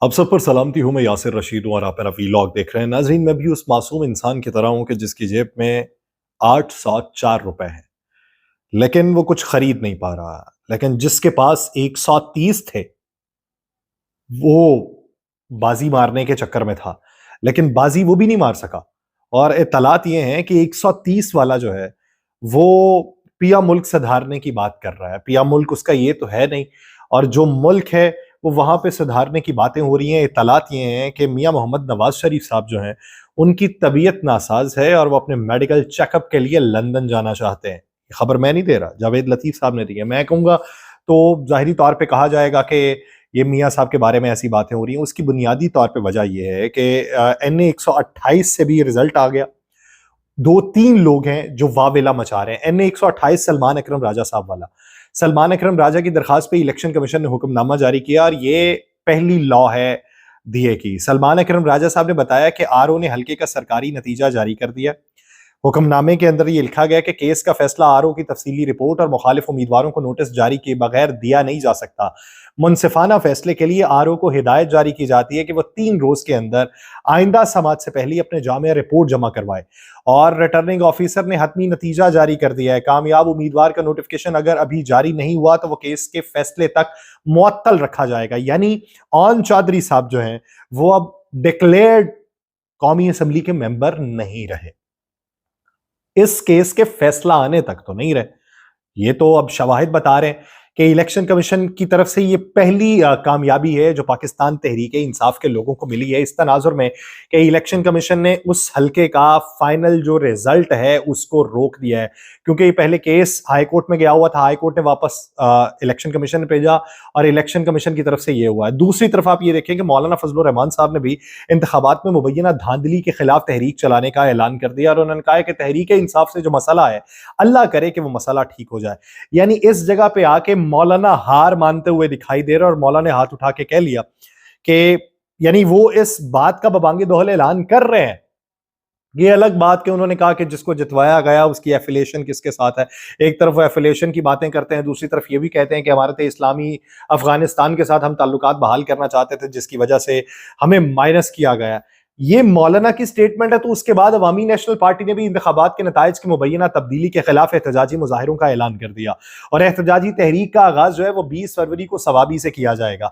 आप सब पर सलामती हूँ। मैं यासिर रशीद हूँ और आप मेरा वीलॉग देख रहे हैं। नाजरीन, मैं भी उस मासूम इंसान की तरह हूँ कि जिसकी जेब में 804 रुपए हैं, लेकिन वो कुछ खरीद नहीं पा रहा। लेकिन जिसके पास 130 थे, वो बाजी मारने के चक्कर में था, लेकिन बाजी वो भी नहीं मार सका। और इत्तलात ये हैं कि 130 वाला जो है, वो पिया मुल्क सुधारने की बात कर रहा है। पिया मुल्क उसका ये तो है नहीं, और जो मुल्क है वो वहां पे सुधारने की बातें हो रही हैं। इत्तलात ये हैं कि मियां मोहम्मद नवाज शरीफ साहब जो हैं, उनकी तबीयत नासाज है और वो अपने मेडिकल चेकअप के लिए लंदन जाना चाहते हैं। ये खबर मैं नहीं दे रहा, जावेद लतीफ साहब ने दी है। मैं कहूंगा तो जाहिरी तौर पे कहा जाएगा कि ये मियाँ साहब के बारे में ऐसी बातें हो रही हैं। उसकी बुनियादी तौर पे वजह यह है कि NA 128 से भी रिजल्ट आ गया। दो तीन लोग हैं जो वावेला मचा रहे हैं। NA 128 सलमान अकरम राजा साहब वाला। सलमान अकरम राजा की दरखास्त पे इलेक्शन कमीशन ने हुक्मनामा जारी किया और ये पहली लॉ है दिए की। सलमान अकरम राजा साहब ने बताया कि RO ने हल्के का सरकारी नतीजा जारी कर दिया। हुक्मनामे के अंदर ये लिखा गया कि केस का फैसला RO की तफसीली रिपोर्ट और मुखालिफ उम्मीदवारों को नोटिस जारी किए बगैर दिया नहीं जा सकता। मुनसिफाना फैसले के लिए RO को हिदायत जारी की जाती है कि वह 3 रोज के अंदर आइंदा समात से पहले अपने जामिया रिपोर्ट जमा करवाए। और रिटर्निंग ऑफिसर ने हतमी नतीजा जारी कर दिया है। कामयाब उम्मीदवार का नोटिफिकेशन अगर अभी जारी नहीं हुआ तो वह केस के फैसले तक मुअत्तल रखा जाएगा। यानी ऑन चौधरी साहब जो हैं, वो अब डिक्लेयर्ड कौमी असम्बली के मेंबर नहीं रहे। इस केस के फैसला आने तक तो नहीं रहे। ये तो अब शवाहिद बता रहे हैं कि इलेक्शन कमीशन की तरफ से ये पहली कामयाबी है जो पाकिस्तान तहरीक इंसाफ के लोगों को मिली है इस तनाजुर में कि इलेक्शन कमीशन ने उस हल्के का फाइनल जो रिजल्ट है उसको रोक दिया है। क्योंकि ये पहले केस हाई कोर्ट में गया हुआ था, हाई कोर्ट ने वापस इलेक्शन कमीशन ने भेजा और इलेक्शन कमीशन की तरफ से ये हुआ है। दूसरी तरफ आप ये देखें कि मौलाना फजलुर रहमान साहब ने भी इंतखाबात में मुबैना धांधली के खिलाफ तहरीक चलाने का ऐलान कर दिया और उन्होंने कहा कि तहरीक इंसाफ से जो मसला है, अल्लाह करे कि वो मसला ठीक हो जाए। यानी इस जगह पे आके मौलाना हार मानते हुए दिखाई दे रहे और मौलाना ने हाथ उठा के कह लिया कि यानी वो इस बात का बबांगे दोहल ऐलान कर रहे हैं। ये अलग बात कि उन्होंने कहा कि जिसको जितवाया गया उसकी एफिलिएशन किसके साथ है। एक तरफ वो एफिलिएशन की बातें करते हैं, दूसरी तरफ ये भी कहते हैं कि हमारे इस्लामी अफगानिस्तान के साथ हम ताल्लुकात बहाल करना चाहते थे जिसकी वजह से हमें माइनस किया गया। ये मौलाना की स्टेटमेंट है। तो उसके बाद अवामी नेशनल पार्टी ने भी इंतखाबात के नताइज की मुबैना तब्दीली के खिलाफ एहतजाजी मुजाहिरों का ऐलान कर दिया और एहतजाजी तहरीक का आगाज जो है वो 20 फरवरी को सवाबी से किया जाएगा।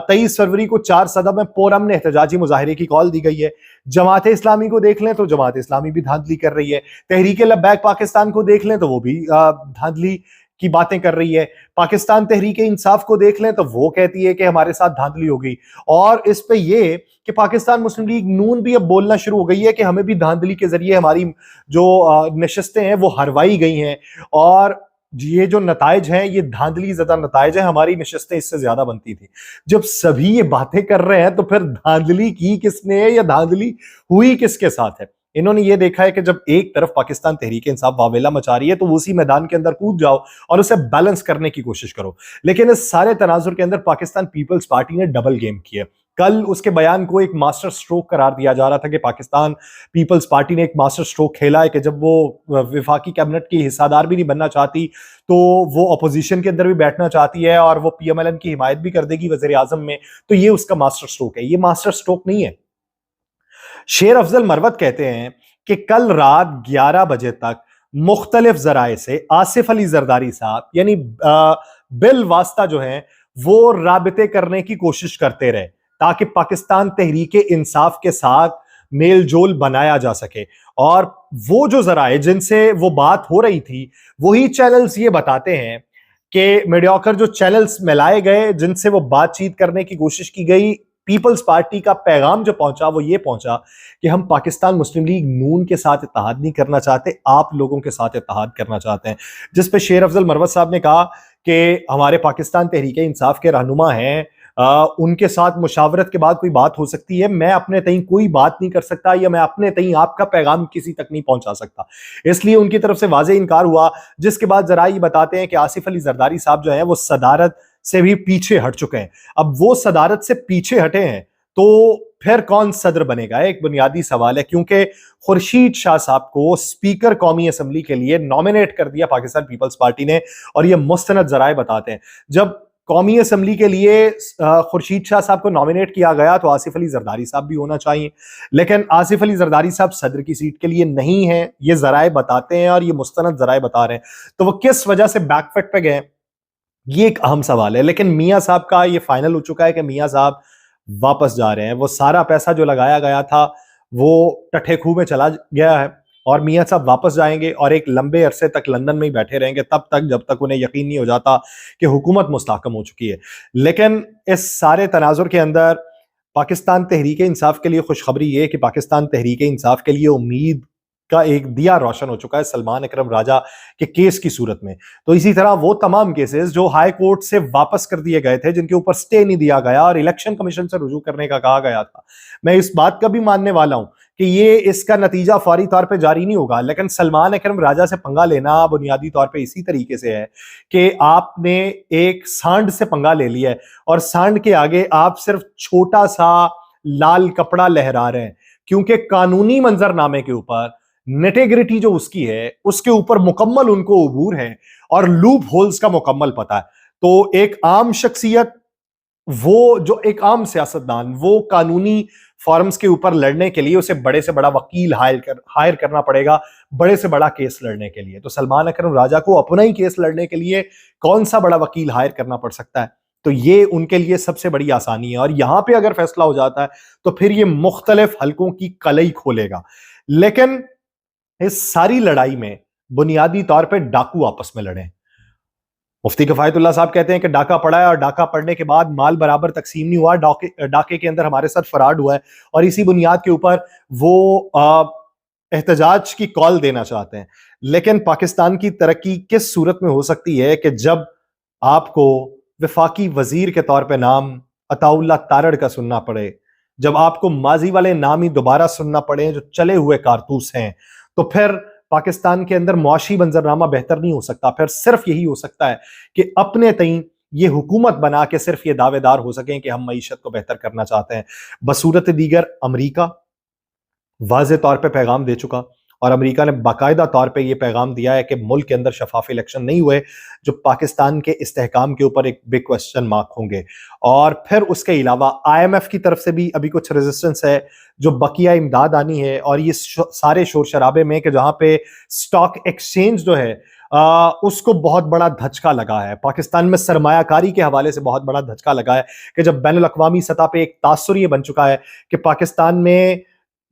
23 फरवरी को 4 सदर में पोरम ने एहतजाजी मुजाहिरे की कॉल दी गई है। जमात इस्लामी को देख लें तो जमात इस्लामी भी धांधली कर रही है। तहरीक लब्बैक पाकिस्तान को देख लें तो वो भी धांधली की बातें कर रही है। पाकिस्तान तहरीक इंसाफ को देख लें तो वो कहती है कि हमारे साथ धांधली हो गई। और इस पे ये कि पाकिस्तान मुस्लिम लीग नून भी अब बोलना शुरू हो गई है कि हमें भी धांधली के जरिए हमारी जो नशिस्तें हैं वो हरवाई गई हैं और ये जो नताइज हैं ये धांधली ज्यादा नताइज हैं, हमारी नशिस्तें इससे ज्यादा बनती थी। जब सभी ये बातें कर रहे हैं तो फिर धांधली की किसने है या धांधली हुई किसके साथ है? इन्होंने ये देखा है कि जब एक तरफ पाकिस्तान तहरीक इंसाफ वावेला मचा रही है तो उसी मैदान के अंदर कूद जाओ और उसे बैलेंस करने की कोशिश करो। लेकिन इस सारे तनाजुर के अंदर पाकिस्तान पीपल्स पार्टी ने डबल गेम किया। कल उसके बयान को एक मास्टर स्ट्रोक करार दिया जा रहा था कि पाकिस्तान पीपल्स पार्टी ने एक मास्टर स्ट्रोक खेला है कि जब वो विफाकी कैबिनेट की हिस्सादार भी नहीं बनना चाहती तो वो अपोजिशन के अंदर भी बैठना चाहती है और वो PMLN की हिमायत भी कर देगी वजीर आजम में। तो ये उसका मास्टर स्ट्रोक है। ये मास्टर स्ट्रोक नहीं है। शेर अफजल मरवत कहते हैं कि कल रात 11 बजे तक मुख्तलिफ जराए से आसिफ अली जरदारी साहब यानी बिल वास्ता जो है वो राबते करने की कोशिश करते रहे ताकि पाकिस्तान तहरीक इंसाफ के साथ मेल जोल बनाया जा सके। और वो जो जराए जिनसे वो बात हो रही थी वही चैनल्स ये बताते हैं कि मीडियोकर जो चैनल्स मिलाए गए जिनसे वो बातचीत करने की कोशिश की गई, पीपल्स पार्टी का पैगाम जो पहुंचा वो ये पहुंचा कि हम पाकिस्तान मुस्लिम लीग नून के साथ इत्तेहाद नहीं करना चाहते, आप लोगों के साथ इत्तेहाद करना चाहते हैं। जिस पे शेर अफजल मरवत साहब ने कहा कि हमारे पाकिस्तान तहरीक इंसाफ के रहनुमा हैं, उनके साथ मुशावरत के बाद कोई बात हो सकती है। मैं अपने तई कोई बात नहीं कर सकता या मैं अपने तई आपका पैगाम किसी तक नहीं पहुंचा सकता। इसलिए उनकी तरफ से वाज़े इनकार हुआ। जिसके बाद जरा ये बताते हैं कि आसिफ अली जरदारी साहब जो है वो सदारत से भी पीछे हट चुके हैं। अब वो सदारत से पीछे हटे हैं तो फिर कौन सदर बनेगा, एक बुनियादी सवाल है। क्योंकि खुर्शीद शाह साहब को स्पीकर कौमी असम्बली के लिए नॉमिनेट कर दिया पाकिस्तान पीपल्स पार्टी ने और ये मुस्तनद जराए बताते हैं। जब कौमी असम्बली के लिए खुर्शीद शाह साहब को नॉमिनेट किया गया तो आसिफ अली जरदारी साहब भी होना चाहिए, लेकिन आसिफ अली जरदारी साहब सदर की सीट के लिए नहीं है, ये जराए बताते हैं और ये मुस्तनद जराए बता रहे हैं। तो वो किस वजह से बैकफुट पे गए, ये एक अहम सवाल है। लेकिन मियां साहब का ये फाइनल हो चुका है कि मियां साहब वापस जा रहे हैं। वो सारा पैसा जो लगाया गया था वो टठे खूह में चला गया है और मियां साहब वापस जाएंगे और एक लंबे अरसे तक लंदन में ही बैठे रहेंगे, तब तक जब तक उन्हें यकीन नहीं हो जाता कि हुकूमत मुस्तहकम हो चुकी है। लेकिन इस सारे तनाजुर के अंदर पाकिस्तान तहरीक इंसाफ के लिए खुशखबरी ये कि पाकिस्तान तहरीक इंसाफ के लिए उम्मीद का एक दिया रोशन हो चुका है सलमान अकरम राजा के केस की सूरत में। तो इसी तरह वो तमाम केसेस जो हाई कोर्ट से वापस कर दिए गए थे, जिनके ऊपर स्टे नहीं दिया गया और इलेक्शन कमीशन से रुजू करने का कहा गया था, मैं इस बात का भी मानने वाला हूं कि ये इसका नतीजा फौरी तौर पे जारी नहीं होगा। लेकिन सलमान अकरम राजा से पंगा लेना बुनियादी तौर पे इसी तरीके से है कि आपने एक सांड से पंगा ले लिया है और सांड के आगे आप सिर्फ छोटा सा लाल कपड़ा लहरा रहे हैं, क्योंकि कानूनी मंजरनामे के ऊपर नेटेग्रिटी जो उसकी है उसके ऊपर मुकम्मल उनको अबूर है और लूप होल्स का मुकम्मल पता है। तो एक आम शख्सियत, वो जो एक आम सियासतदान, वो कानूनी फॉर्म्स के ऊपर लड़ने के लिए उसे बड़े से बड़ा वकील हायर करना पड़ेगा, बड़े से बड़ा केस लड़ने के लिए। तो सलमान अकरम राजा को अपना ही केस लड़ने के लिए कौन सा बड़ा वकील हायर करना पड़ सकता है? तो ये उनके लिए सबसे बड़ी आसानी है और यहां पे अगर फैसला हो जाता है तो फिर ये मुख्तलिफ हलकों की कलई खोलेगा। लेकिन इस सारी लड़ाई में बुनियादी तौर पे डाकू आपस में लड़े। मुफ्ती किफायतुल्लाह साहब कहते हैं कि डाका पड़ा है और डाका पड़ने के बाद माल बराबर तकसीम नहीं हुआ, डाके के अंदर हमारे साथ फराड हुआ है और इसी बुनियाद के ऊपर वो एहतजाज की कॉल देना चाहते हैं। लेकिन पाकिस्तान की तरक्की किस सूरत में हो सकती है कि जब आपको वफाकी वजीर के तौर पे नाम अताउल्लाह तारड़ का सुनना पड़े, जब आपको माजी वाले नाम ही दोबारा सुनना पड़े जो चले हुए कारतूस हैं, तो फिर पाकिस्तान के अंदर मुआशी मंजरनामा बेहतर नहीं हो सकता। फिर सिर्फ यही हो सकता है कि अपने तई ये हुकूमत बना के सिर्फ ये दावेदार हो सकें कि हम मईशत को बेहतर करना चाहते हैं। बसूरत दीगर अमरीका वाज़े तौर पे पैगाम दे चुका और अमेरिका ने बाकायदा तौर पे ये पैगाम दिया है कि मुल्क के अंदर शफाफ इलेक्शन नहीं हुए जो पाकिस्तान के इस्तेहकाम के ऊपर एक बिग क्वेश्चन मार्क होंगे। और फिर उसके अलावा IMF की तरफ से भी अभी कुछ रेजिस्टेंस है जो बकिया इमदाद आनी है और ये सारे शोर शराबे में कि जहां पे स्टॉक एक्सचेंज जो है उसको बहुत बड़ा धचका लगा है। पाकिस्तान में सरमायाकारी के हवाले से बहुत बड़ा धचका लगा है कि जब बैनुल अक़वामी सतह पे एक तासुर ये बन चुका है कि पाकिस्तान में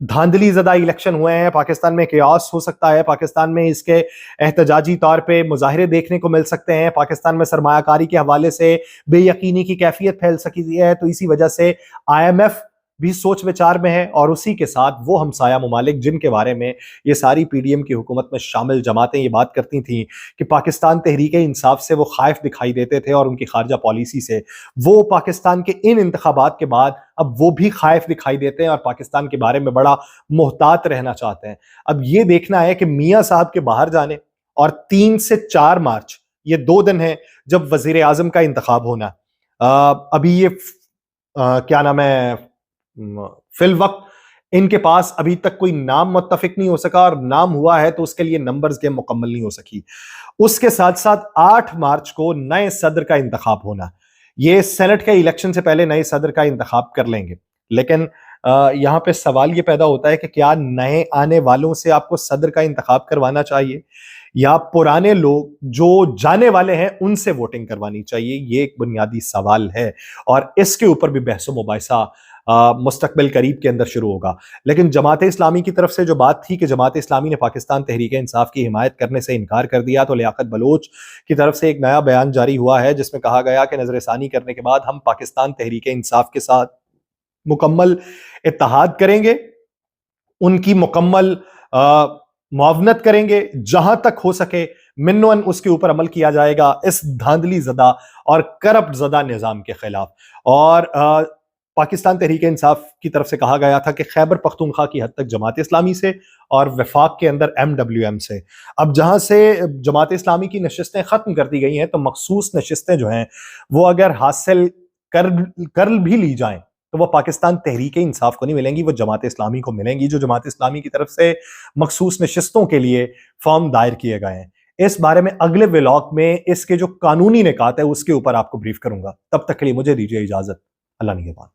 धांधली ज़दा इलेक्शन हुए हैं, पाकिस्तान में केओस हो सकता है, पाकिस्तान में इसके एहतजाजी तौर पे मुजाहिरे देखने को मिल सकते हैं, पाकिस्तान में सरमायाकारी के हवाले से बेयकीनी की कैफियत फैल सकती है। तो इसी वजह से IMF भी सोच विचार में है और उसी के साथ वो हमसाया मुमालिक जिनके बारे में ये सारी PDM की हुकूमत में शामिल जमातें ये बात करती थी कि पाकिस्तान तहरीक इंसाफ से वो खाइफ दिखाई देते थे और उनकी खारजा पॉलिसी से, वो पाकिस्तान के इन इंतखाबात के बाद अब वो भी खाइफ दिखाई देते हैं और पाकिस्तान के बारे में बड़ा मोहतात रहना चाहते हैं। अब ये देखना है कि मियाँ साहब के बाहर जाने और 3 से 4 मार्च ये 2 दिन है जब वजीर आजम का इंतखाब होना। अभी ये क्या नाम है, फिल वक्त इनके पास अभी तक कोई नाम मुत्तफिक नहीं हो सका और नाम हुआ है तो उसके लिए नंबर्स गेम मुकम्मल नहीं हो सकी। उसके साथ साथ 8 मार्च को नए सदर का इंतखाब होना, ये सेनेट के इलेक्शन से पहले नए सदर का इंतखाब कर लेंगे। लेकिन यहां पे सवाल ये पैदा होता है कि क्या नए आने वालों से आपको सदर का इंतखाब करवाना चाहिए या पुराने लोग जो जाने वाले हैं उनसे वोटिंग करवानी चाहिए? ये एक बुनियादी सवाल है और इसके ऊपर भी बहस मुबाहिसा मुस्तकबिल करीब के अंदर शुरू होगा। लेकिन जमात इस्लामी की तरफ से जो बात थी कि जमात इस्लामी ने पाकिस्तान तहरीक इंसाफ की हिमायत करने से इनकार कर दिया, तो लियाकत बलोच की तरफ से एक नया बयान जारी हुआ है जिसमें कहा गया कि नजरसानी करने के बाद हम पाकिस्तान तहरीक इंसाफ के साथ मुकम्मल इत्तेहाद करेंगे, उनकी मुकम्मल मुआवनत करेंगे, जहां तक हो सके मिन्नवन उसके ऊपर अमल किया जाएगा इस धांधली ज़दा और करप्ट ज़दा निज़ाम के खिलाफ। और पाकिस्तान तहरीक इंसाफ की तरफ से कहा गया था कि खैबर पख्तूनख्वा की हद तक जमात इस्लामी से और वफाक के अंदर MWM से। अब जहां से जमात इस्लामी की नशिस्तें खत्म कर दी गई हैं तो मखसूस नशिस्तें जो हैं वो अगर हासिल कर भी ली जाएं तो वो पाकिस्तान तहरीक इंसाफ को नहीं मिलेंगी, वो जमात इस्लामी को मिलेंगी, जो जमात इस्लामी की तरफ से मखसूस नशिस्तों के लिए फॉर्म दायर किए गए हैं। इस बारे में अगले व्लॉग में इसके जो कानूनी निकात है उसके ऊपर आपको ब्रीफ करूंगा। तब तक के लिए मुझे दीजिए इजाजत। अल्लाह निगहबान।